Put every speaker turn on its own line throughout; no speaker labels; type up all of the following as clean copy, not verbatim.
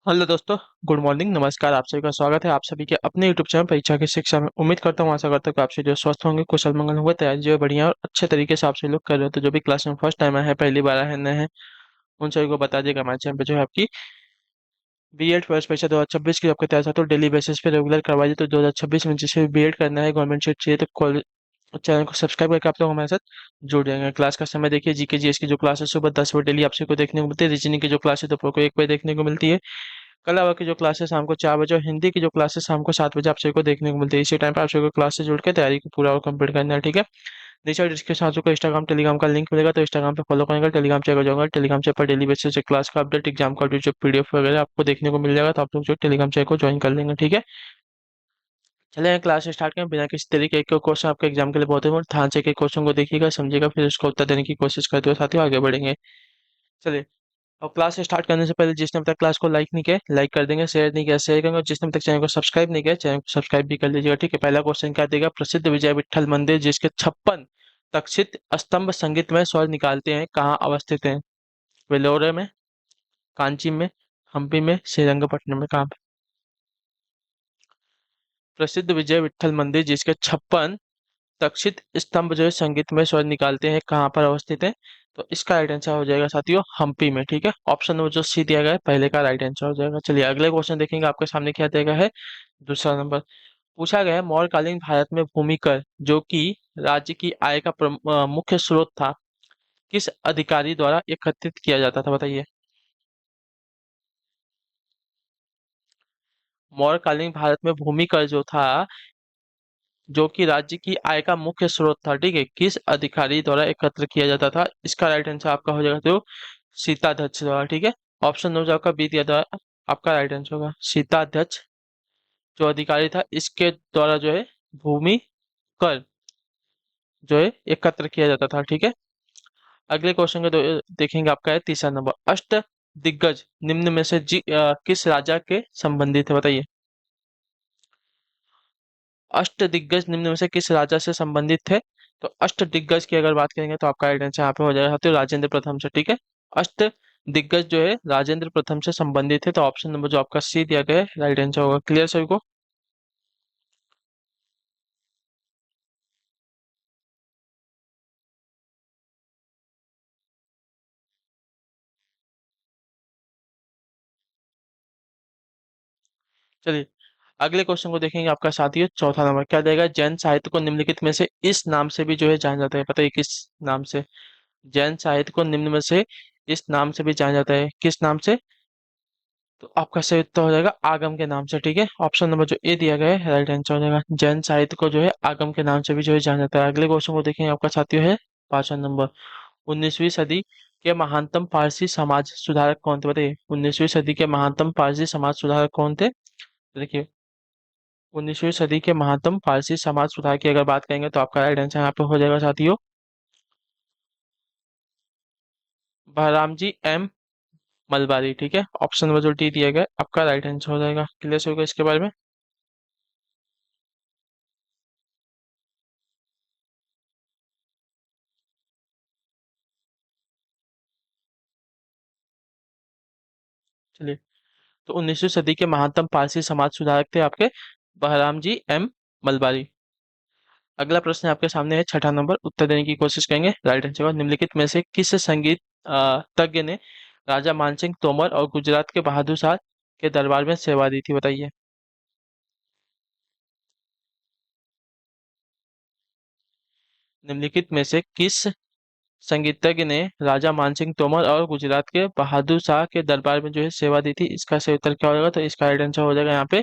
Hello दोस्तों। Good morning, नमस्कार। आप सभी का स्वागत है आप सभी के अपने यूट्यूब चैनल परीक्षा की शिक्षा में। उम्मीद करता हूँ, आशा करता हूँ कि आप सभी जो स्वस्थ होंगे, कुशल मंगल होंगे, तैयारी जो है बढ़िया और अच्छे तरीके से आप सभी लोग कर रहे हो। तो जो भी क्लास में फर्स्ट टाइम आए हैं, पहली बार आए हैं, नए हैं, उन सभी को बता दिएगा हमारे चैनल पे जो है आपकी बीएड फर्स्ट परीक्षा 2026 की आपके तैयार तो डेली बेसिस पे रेगुलर करवाई जाए। तो 2026 में जिसे बीएड करना है, गवर्नमेंट सीट चाहिए, तो कॉलेज चैनल को सब्सक्राइब करके आप लोग हमारे साथ जुड़ जाएंगे। क्लास का समय देखिए, जीके जीएस की जो क्लास है सुबह 10 बजे डेली आप सभी को देखने को मिलती है। रीजनिंग की जो क्लास है दोपहर को 1 बजे देखने को मिलती है। कला की जो क्लासेस शाम को 4 बजे और हिंदी की जो क्लासेस शाम को 7 बजे आप सभी को देखने को मिलती है। इसी टाइम पर आप सभी को क्लास से जुड़ के तैयारी को पूरा और कंप्लीट करना है, ठीक है। नीचे डिस्क्रिप्शन आप सबको इंस्टाग्राम टेलीग्राम का लिंक मिलेगा, तो इंस्टाग्राम पे फॉलो करेंगे, टेलीग्राम चेक हो जाऊंगा। टेलीग्राम चैनल पर डेली बेसिस से क्लास का अपडेट, एग्जाम का जो पीडीएफ वगैरह आपको देखने को मिल जाएगा, तो आप लोग जो टेलीग्राम चैनल को ज्वाइन कर लेंगे, ठीक है। चले क्लास स्टार्ट करें बिना किसी तरीके के क्वेश्चन आपके एग्जाम के लिए बहुत इंपॉर्टेंट। ध्यान से के क्वेश्चन को देखिएगा, समझिएगा, फिर उसका उत्तर देने की कोशिश करते हुए साथियों आगे बढ़ेंगे। चलिए, और क्लास स्टार्ट करने से पहले जिसने अब तक क्लास को लाइक नहीं किया लाइक कर देंगे, शेयर नहीं किया शेयर करेंगे, और जिसने अब तक चैनल को सब्सक्राइब नहीं किया चैनल को सब्सक्राइब भी कर लीजिएगा, ठीक है। पहला क्वेश्चन क्या देगा? प्रसिद्ध विजय विठ्ठल मंदिर जिसके 56 तक्षित स्तंभ संगीतमय स्वर निकालते हैं, कहाँ अवस्थित है? वेलोर में, कांची में, हम्पी में, श्रीरंगपट्टनम में, कहाँ पे? प्रसिद्ध विजय विठ्ठल मंदिर जिसके 56 तक्षित स्तंभ जो है संगीतमय स्वर निकालते हैं, कहाँ पर अवस्थित है? तो इसका राइट आंसर हो जाएगा साथियों हम्पी में, ठीक है। ऑप्शन नंबर जो सी दिया गया है पहले का राइट आंसर हो जाएगा। चलिए अगले क्वेश्चन देखेंगे, आपके सामने क्या दिया गया है। दूसरा नंबर पूछा गया है, मौर्यकालीन भारत में भूमि कर जो कि राज्य की आय का मुख्य स्रोत था, किस अधिकारी द्वारा एकत्रित किया जाता था, बताइए। मौर्यकालीन भारत में भूमि कर जो था, जो कि राज्य की आय का मुख्य स्रोत था, ठीक है, किस अधिकारी द्वारा एकत्र किया जाता था? इसका राइट आंसर आपका हो जाएगा तो सीताध्यक्ष द्वारा, ठीक है। ऑप्शन नंबर जो आपका बी दिया था, आपका राइट आंसर होगा सीताध्यक्ष जो अधिकारी था, इसके द्वारा जो है भूमि कर जो है एकत्र किया जाता था, ठीक है। अगले क्वेश्चन को देखेंगे, आपका है तीसरा नंबर। अष्ट दिग्गज निम्न में से किस राजा के संबंधित है, बताइए। अष्ट दिग्गज निम्न में से किस राजा से संबंधित थे? तो अष्ट दिग्गज की अगर बात करेंगे तो आपका राइट आंसर यहाँ पे हो जाएगा तो राजेंद्र प्रथम से, ठीक है। अष्ट दिग्गज जो है राजेंद्र प्रथम से संबंधित है, तो ऑप्शन नंबर जो आपका सी दिया गया है राइट आंसर होगा। क्लियर सभी को? चलिए अगले क्वेश्चन को देखेंगे, आपका साथी है चौथा नंबर। क्या देगा? जैन साहित्य को निम्नलिखित में से इस नाम से भी जो है जाना जाता है, बताइए किस नाम से? जैन साहित्य को निम्न में से इस नाम से भी जाना जाता है, किस नाम से? तो आपका सही उत्तर हो जाएगा आगम के नाम से, ठीक है। ऑप्शन नंबर जो ए दिया गया है राइट आंसर हो जाएगा। जैन साहित्य को जो है आगम के नाम से भी जो है जाना जाता है। अगले क्वेश्चन को देखेंगे, आपका साथियों है 5वां नंबर। 19वीं सदी के महानतम फारसी समाज सुधारक कौन थे, बताइए। 19वीं सदी के महानतम फारसी समाज सुधारक कौन थे? तो देखिए, 19वीं सदी के महानतम फारसी समाज सुधार की अगर बात करेंगे तो आपका राइट आंसर यहाँ पे हो जाएगा साथियों बहराम जी एम मलबारी, ठीक है। ऑप्शन नंबर जो डी दिया गया है, आपका राइट आंसर हो जाएगा। क्लियर होगा इसके बारे में? चलिए, तो 19वीं सदी के महानतम पारसी समाज सुधारक थे आपके बहराम जी एम मलबारी। अगला प्रश्न आपके सामने है 6वां नंबर, उत्तर देने की कोशिश करेंगे। राइट आंसर होगा निम्नलिखित में से किस संगीत तज्ञ ने राजा मानसिंह तोमर और गुजरात के बहादुर शाह के दरबार में सेवा दी थी, बताइए। निम्नलिखित में से किस संगीतज्ञ ने राजा मानसिंह तोमर और गुजरात के बहादुर शाह के दरबार में जो है सेवा दी थी? इसका सही उत्तर क्या हो जाएगा? तो इसका राइट आंसर हो जाएगा यहाँ पे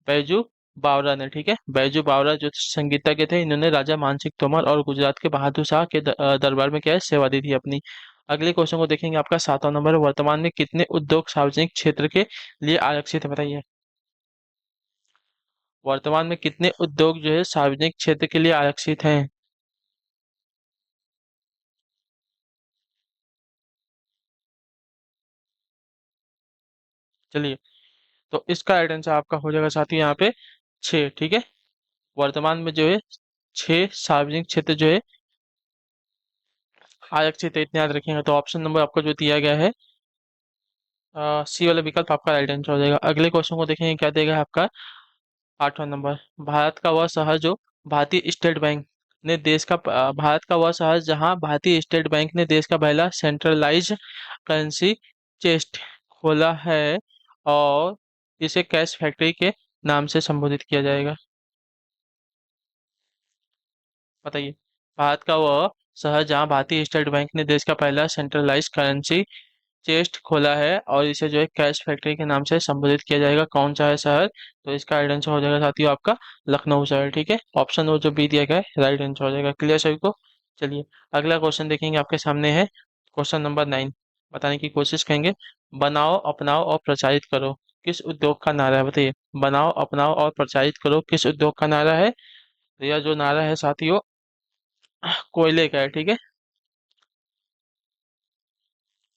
बैजू बावरा ने, ठीक है। बैजू बावरा जो संगीतज्ञ थे, इन्होंने राजा मानसिंह तोमर और गुजरात के बहादुर शाह के दरबार में क्या है सेवा दी थी अपनी। अगले क्वेश्चन को देखेंगे, आपका 7वां नंबर। वर्तमान में कितने उद्योग सार्वजनिक क्षेत्र के लिए आरक्षित है, बताइए। वर्तमान में कितने उद्योग जो है सार्वजनिक क्षेत्र के लिए आरक्षित हैं? चलिए, तो इसका राइट आंसर आपका हो जाएगा साथी यहाँ पे 6, ठीक है। वर्तमान में जो है 6 सार्वजनिक क्षेत्र जो है आरक्षित है, इतने याद रखेंगे। तो ऑप्शन नंबर आपका जो दिया गया है सी वाला विकल्प आपका राइट आंसर हो जाएगा। अगले क्वेश्चन को देखेंगे क्या देगा आपका। 8वां नंबर। भारत का वह शहर जो भारतीय स्टेट बैंक ने देश का भारत का वह शहर जहां भारतीय स्टेट बैंक ने देश का पहला सेंट्रलाइज करेंसी चेस्ट खोला है और इसे कैश फैक्ट्री के नाम से संबोधित किया जाएगा। बताइए। भारत का वह शहर जहां भारतीय स्टेट बैंक ने देश का पहला सेंट्रलाइज करेंसी चेस्ट खोला है और इसे जो है कैश फैक्ट्री के नाम से संबोधित किया जाएगा, कौन सा है शहर। तो इसका राइट आंसर हो जाएगा साथियों आपका लखनऊ शहर। ठीक है, ऑप्शन वो जो बी दिया गया है राइट आंसर हो जाएगा। क्लियर सभी को। चलिए अगला क्वेश्चन देखेंगे आपके सामने है क्वेश्चन नंबर 9। बताने की कोशिश करेंगे। बनाओ अपनाओ और प्रचारित करो किस उद्योग का नारा है। बताइए। बनाओ अपनाओ और प्रचारित करो किस उद्योग का नारा है। तो यह जो नारा है साथियों कोयले का है। ठीक है,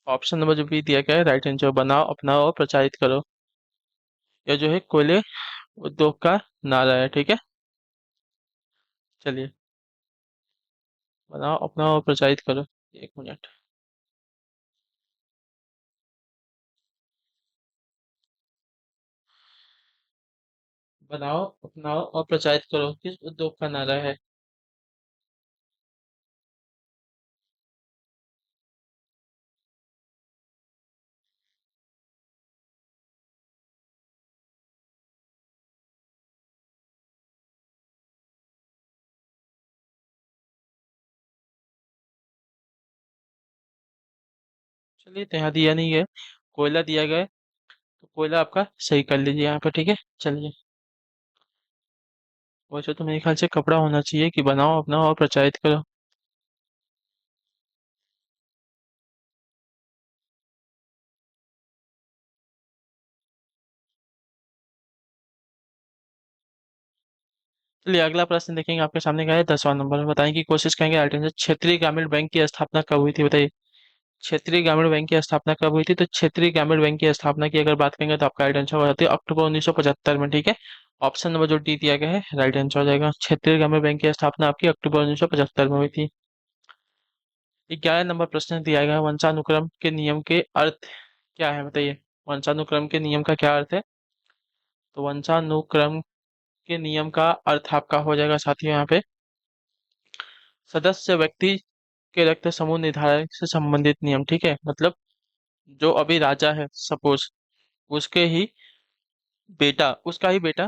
ऑप्शन नंबर जो बी दिया गया है राइट आंसर। बनाओ अपनाओ और प्रचारित करो, यह जो है कोयले उद्योग का नारा है। ठीक है, चलिए। बनाओ अपनाओ और प्रचारित करो। एक मिनट। बनाओ अपनाओ और प्रचारित करो किस उद्योग का नारा है। चलिए, तो यहाँ दिया नहीं है, कोयला दिया गया है। तो कोयला आपका सही कर लीजिए यहाँ पे। ठीक है, चलिए। वैसे तो मेरे ख्याल से कपड़ा होना चाहिए कि बनाओ अपनाओ और प्रचारित करो। चलिए अगला प्रश्न देखेंगे आपके सामने क्या है। 10वां नंबर में बताने की कोशिश करेंगे अल्टरनेट। क्षेत्रीय ग्रामीण बैंक की स्थापना कब हुई थी। बताइए। क्षेत्रीय ग्रामीण बैंक की स्थापना कब हुई थी। तो क्षेत्रीय ग्रामीण बैंक की स्थापना की अगर बात करेंगे तो आपका राइट आंसर हो जाती है अक्टूबर 1975 में। ठीक है, ऑप्शन नंबर जो डी दिया गया है राइट आंसर हो जाएगा। क्षेत्रीय ग्रामीण बैंक की स्थापना आपकी अक्टूबर 1975 में हुई थी। 11 नंबर प्रश्न दिया गया है वंशानुक्रम के नियम के अर्थ क्या है। बताइए। वंशानुक्रम के नियम का क्या अर्थ है। तो वंशानुक्रम के नियम का अर्थ आपका हो जाएगा साथियों यहाँ पे सदस्य व्यक्ति के रक्त समूह निर्धारण से संबंधित नियम। ठीक है, मतलब जो अभी राजा है सपोज, उसके ही बेटा उसका ही बेटा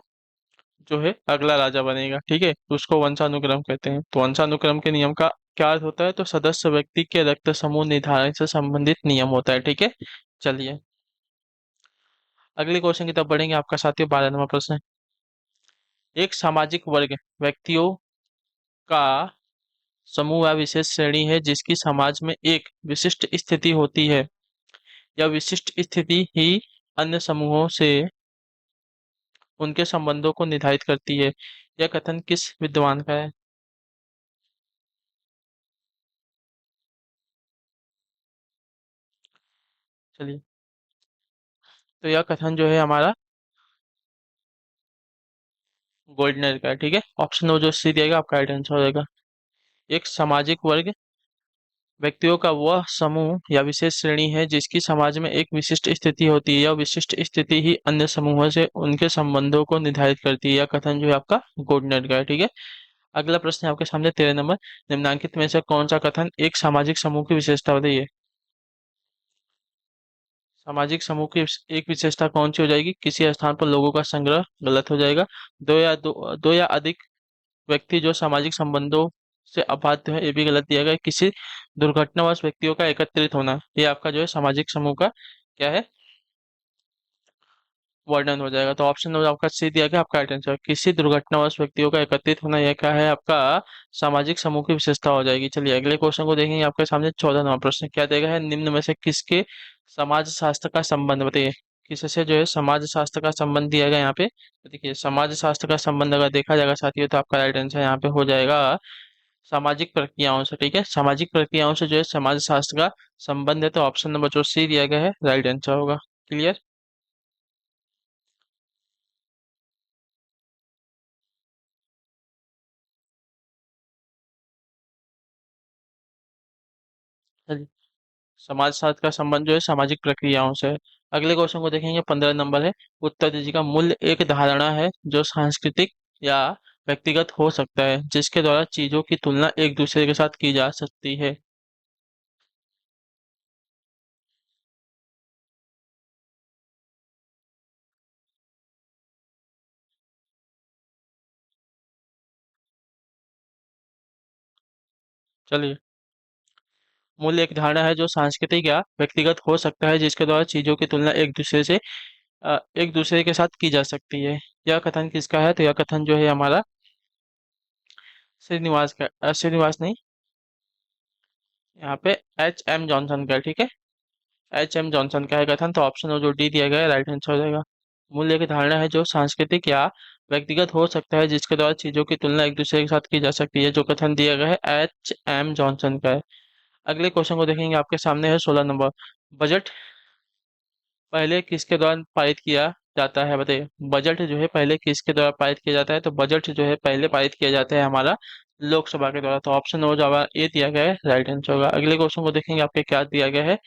जो है अगला राजा बनेगा। ठीक है, तो उसको वंशानुक्रम कहते हैं। तो वंशानुक्रम के नियम का क्या अर्थ होता है। तो सदस्य व्यक्ति के रक्त समूह निर्धारण से संबंधित नियम होता है। ठीक है, चलिए अगले क्वेश्चन की तरफ बढ़ेंगे। आपका साथियों 12 नंबर प्रश्न है। एक सामाजिक वर्ग व्यक्तियों का समूह या विशेष श्रेणी है जिसकी समाज में एक विशिष्ट स्थिति होती है। यह विशिष्ट स्थिति ही अन्य समूहों से उनके संबंधों को निर्धारित करती है। यह कथन किस विद्वान का है। चलिए, तो यह कथन जो है हमारा गोल्डनर का है। ठीक है, ऑप्शन वो जो सी दिएगा आपका राइट आंसर हो जाएगा। एक सामाजिक वर्ग व्यक्तियों का वह समूह या विशेष श्रेणी है जिसकी समाज में एक विशिष्ट स्थिति होती है। यह विशिष्ट स्थिति ही अन्य समूहों से उनके संबंधों को निर्धारित करती है। यह कथन जो है आपका गोल्डनर का है। ठीक है, अगला प्रश्न है आपके सामने 13 नंबर। निम्नलिखित में से कौन सा कथन एक सामाजिक समूह की विशेषता बताइए। सामाजिक समूह की एक विशेषता कौन सी हो जाएगी। किसी स्थान पर लोगों का संग्रह गलत हो जाएगा। दो या अधिक व्यक्ति जो सामाजिक संबंधों से अबाध्य है, ये भी गलत दिया गया है। किसी दुर्घटनावश व्यक्तियों का एकत्रित होना, ये आपका जो है सामाजिक समूह का क्या है वर्णन हो जाएगा। तो ऑप्शन नंबर आपका सी दिया गया आपका राइट आंसर। किसी दुर्घटनावश व्यक्तियों का एकत्रित होना, यह क्या है आपका सामाजिक समूह की विशेषता हो जाएगी। चलिए अगले क्वेश्चन को देखेंगे। आपके सामने 14 नंबर प्रश्न क्या देगा है। निम्न में से किसके समाज शास्त्र का संबंध बताइए। किससे जो है समाज शास्त्र का संबंध दिया गया यहाँ पे। तो देखिए समाज शास्त्र का संबंध अगर देखा जाएगा साथियों तो आपका राइट आंसर यहाँ पे हो जाएगा सामाजिक प्रक्रियाओं से। ठीक है, सामाजिक प्रक्रियाओं से जो है समाज शास्त्र का संबंध है। तो ऑप्शन नंबर जो सी दिया गया है राइट आंसर होगा। क्लियर। चलिए, समाज शास्त्र का संबंध जो है सामाजिक प्रक्रियाओं से है। अगले क्वेश्चन को देखेंगे, 15 नंबर है। उत्तर दीजिएगा। मूल्य एक धारणा है जो सांस्कृतिक या व्यक्तिगत हो सकता है, जिसके द्वारा चीजों की तुलना एक दूसरे के साथ की जा सकती है। चलिए। मूल्य एक धारणा है जो सांस्कृतिक या व्यक्तिगत हो सकता है, जिसके द्वारा चीजों की तुलना एक दूसरे के साथ की जा सकती है। यह कथन किसका है? तो यह कथन जो है हमारा श्रीनिवास का, श्रीनिवास नहीं, यहाँ पे H.M. जॉनसन का है, ठीक है। H.M. जॉनसन का है कथन, तो ऑप्शन जो डी दिया गया है राइट आंसर हो जाएगा। मूल्य की धारणा है जो सांस्कृतिक या व्यक्तिगत हो सकता है, जिसके द्वारा चीजों की तुलना एक दूसरे के साथ की जा सकती है, जो कथन दिया गया है H.M. जॉनसन का है। अगले क्वेश्चन को देखेंगे, आपके सामने है 16 नंबर। बजट पहले किसके द्वारा पारित किया जाता है? बताइए। बजट जो है पहले किसके द्वारा पारित किया जाता है? तो बजट जो है पहले पारित किया जाता है हमारा लोकसभा के द्वारा। तो ऑप्शन हो जाएगा ए दिया गया है राइट आंसर होगा। अगले क्वेश्चन को देखेंगे, आपके क्या दिया गया है?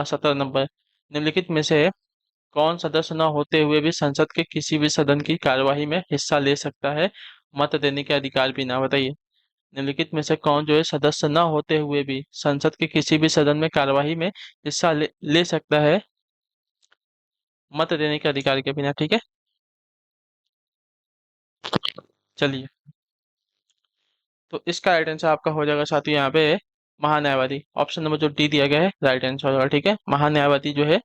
17 नंबर। निम्नलिखित में से कौन सदस्य न होते हुए भी संसद के किसी भी सदन की कार्यवाही में हिस्सा ले सकता है, मत देने के अधिकार बिना? बताइए। निम्नलिखित में से कौन जो है सदस्य न होते हुए भी संसद के किसी भी सदन में कार्यवाही में हिस्सा ले सकता है, मत देने के अधिकार के बिना? ठीक है। चलिए। तो इसका राइट आंसर आपका हो जाएगा साथियों यहाँ पे महान्यायवादी। ऑप्शन नंबर जो डी दिया गया है राइट आंसर हो जाएगा, ठीक है। महान्यायवादी जो है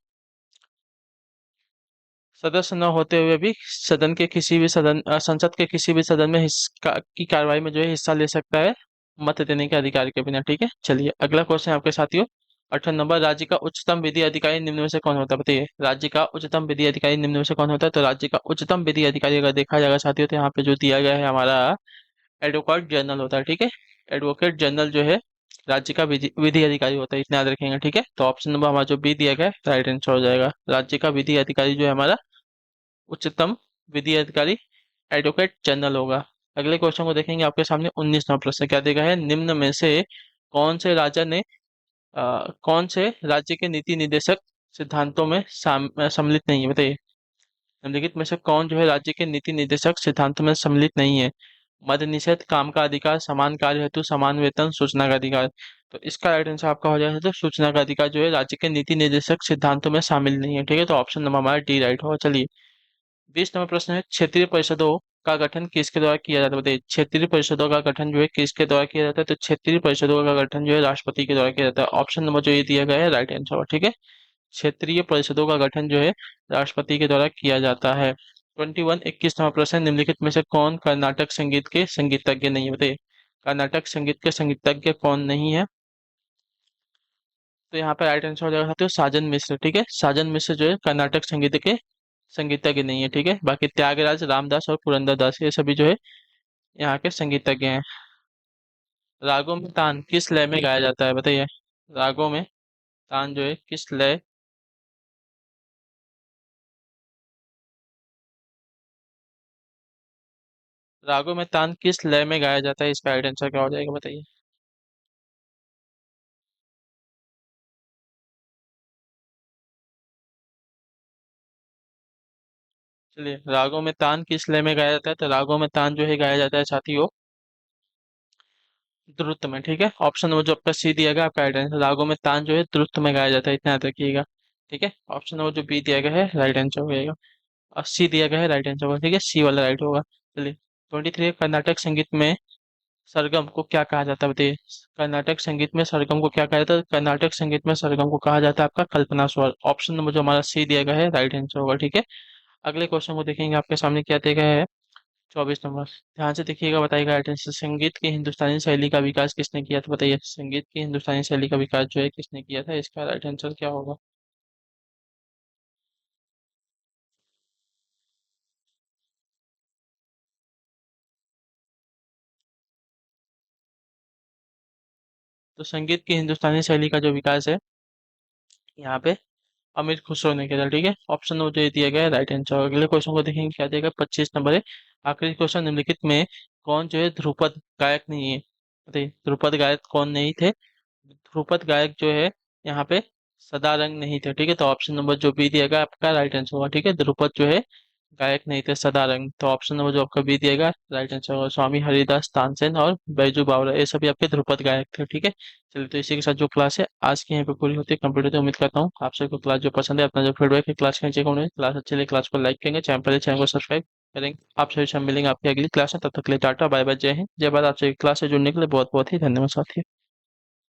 सदस्य न होते हुए भी सदन के किसी भी संसद के किसी भी सदन में की कार्रवाई में जो है हिस्सा ले सकता है, मत देने के अधिकार के बिना। ठीक है। चलिए अगला क्वेश्चन आपके साथियों, 18 नंबर। राज्य का उच्चतम विधि अधिकारी निम्न में से कौन होता है? बताइए। राज्य का उच्चतम विधि अधिकारी निम्न में से कौन होता है? तो राज्य का उच्चतम विधि अधिकारी अगर देखा जाएगा साथियों, तो यहाँ पे जो दिया गया है हमारा एडवोकेट जनरल होता है, ठीक है। एडवोकेट जनरल जो है राज्य का विधि विधि अधिकारी होता है, इतना याद रखेंगे, ठीक है। तो ऑप्शन नंबर हमारा जो बी दिया गया है राइट आंसर हो जाएगा। राज्य का विधि अधिकारी जो है हमारा उच्चतम विधि अधिकारी एडवोकेट जनरल होगा। अगले क्वेश्चन को देखेंगे, आपके सामने 19वां प्रश्न क्या देगा है? निम्न में से कौन से राजा ने कौन से राज्य के नीति निर्देशक सिद्धांतों में सम्मिलित नहीं है? बताइए। निम्नलिखित में से कौन जो है राज्य के नीति निर्देशक सिद्धांतों में सम्मिलित नहीं है? मद्य निषेध, काम का अधिकार, समान कार्य हेतु समान वेतन, सूचना का अधिकार। तो इसका राइट आंसर आपका हो जाएगा, तो सूचना का अधिकार जो है राज्य के नीति निर्देशक सिद्धांतों में शामिल नहीं है, ठीक है। तो ऑप्शन नंबर हमारा डी राइट होगा। चलिए 20 नंबर प्रश्न है, क्षेत्रीय परिषदों का गठन किसके द्वारा किया जाता है? बताइए। क्षेत्रीय परिषदों का गठन जो है किसके द्वारा किया जाता है? तो क्षेत्रीय परिषदों का गठन जो है राष्ट्रपति के द्वारा किया जाता है। ऑप्शन नंबर जो ये दिया गया है राइट आंसर होगा, ठीक है। क्षेत्रीय परिषदों का गठन जो है राष्ट्रपति के द्वारा किया जाता है। 21 प्रश्न, निम्नलिखित में से कौन कर्नाटक संगीत के संगीतज्ञ नहीं है? बताइए। कर्नाटक संगीत के संगीतज्ञ कौन नहीं है? तो यहाँ पे राइट आंसर हो जाएगा साथियों साजन मिश्र, ठीक है। साजन मिश्र जो है कर्नाटक संगीत के संगीतज्ञ नहीं है, ठीक है। बाकी त्यागराज, रामदास और पुरंदर दास ये सभी जो है यहाँ के संगीतज्ञ हैं। रागों में तान किस लय में गाया जाता है? बताइए। रागों में तान जो है किस लय, रागों में तान किस लय में गाया जाता है? इसका राइट आंसर क्या हो जाएगा? बताइए। चलिए, रागों में तान किस लय में गाया जाता है? तो रागों में तान जो है गाया जाता है साथियों द्रुत में, ठीक है। ऑप्शन नंबर जो आपका सी दिया गया आपका राइट आंसर। रागों में तान जो है द्रुत में गाया जाता है, इतना याद रखिएगा, ठीक है। ऑप्शन नंबर जो बी दिया गया है राइट आंसर हो जाएगा, और सी दिया गया है राइट आंसर होगा, ठीक है। सी वाला राइट होगा। चलिए 23, कर्नाटक संगीत में सरगम को क्या कहा जाता है? बताइए। कर्नाटक संगीत में सरगम को क्या कहा जाता है? कर्नाटक संगीत में सरगम को कहा जाता है आपका कल्पना स्वर। ऑप्शन नंबर जो हमारा सी दिया गया है राइट आंसर होगा, ठीक है। अगले क्वेश्चन को देखेंगे, आपके सामने क्या दिया गया है? 24 नंबर। ध्यान से देखिएगा, बताइएगा राइट आंसर। संगीत की हिंदुस्तानी शैली का विकास किसने किया था? बताइए। संगीत की हिंदुस्तानी शैली का विकास जो है किसने किया था? इसका राइट आंसर क्या होगा? तो संगीत की हिंदुस्तानी शैली का जो विकास है यहाँ पे अमिर खुसरो ने किया था, ठीक है। ऑप्शन नंबर जो ये दिया गया है राइट आंसर। अगले क्वेश्चन को देखेंगे क्या देगा, 25 नंबर है। आखिरी क्वेश्चन, निम्नलिखित में कौन जो है ध्रुपद गायक नहीं है? बताइए। ध्रुपद गायक कौन नहीं थे? ध्रुपद गायक जो है यहाँ पे सदारंग नहीं थे। ठीक है, तो ऑप्शन नंबर जो बी दिएगा आपका राइट आंसर होगा। ठीक है, द्रुपद जो है गायक नहीं थे, सदारंग। तो ऑप्शन नंबर जो आपका बी दिएगा राइट आंसर होगा। स्वामी हरिदास तानसेन और बैजू बावरा, ये सभी आपके ध्रुपद गायक थे। ठीक है, चलिए तो इसी के साथ जो क्लास है आज की यहीं पे पूरी होती है, कंप्लीट होती है। उम्मीद करता हूँ आप सबको क्लास जो पसंद है, अपना जो फीडबैक है क्लास का नीचे कमेंट, क्लास अच्छी लगी क्लास को लाइक करेंगे, चैनल को सब्सक्राइब करेंगे। आप सभी से हम मिलेंगे आपकी अगली क्लास में, तब तक के लिए टाटा बाय बाय, जय हिंद जय भारत। आप सभी क्लास से जुड़ने के लिए बहुत बहुत ही धन्यवाद साथी।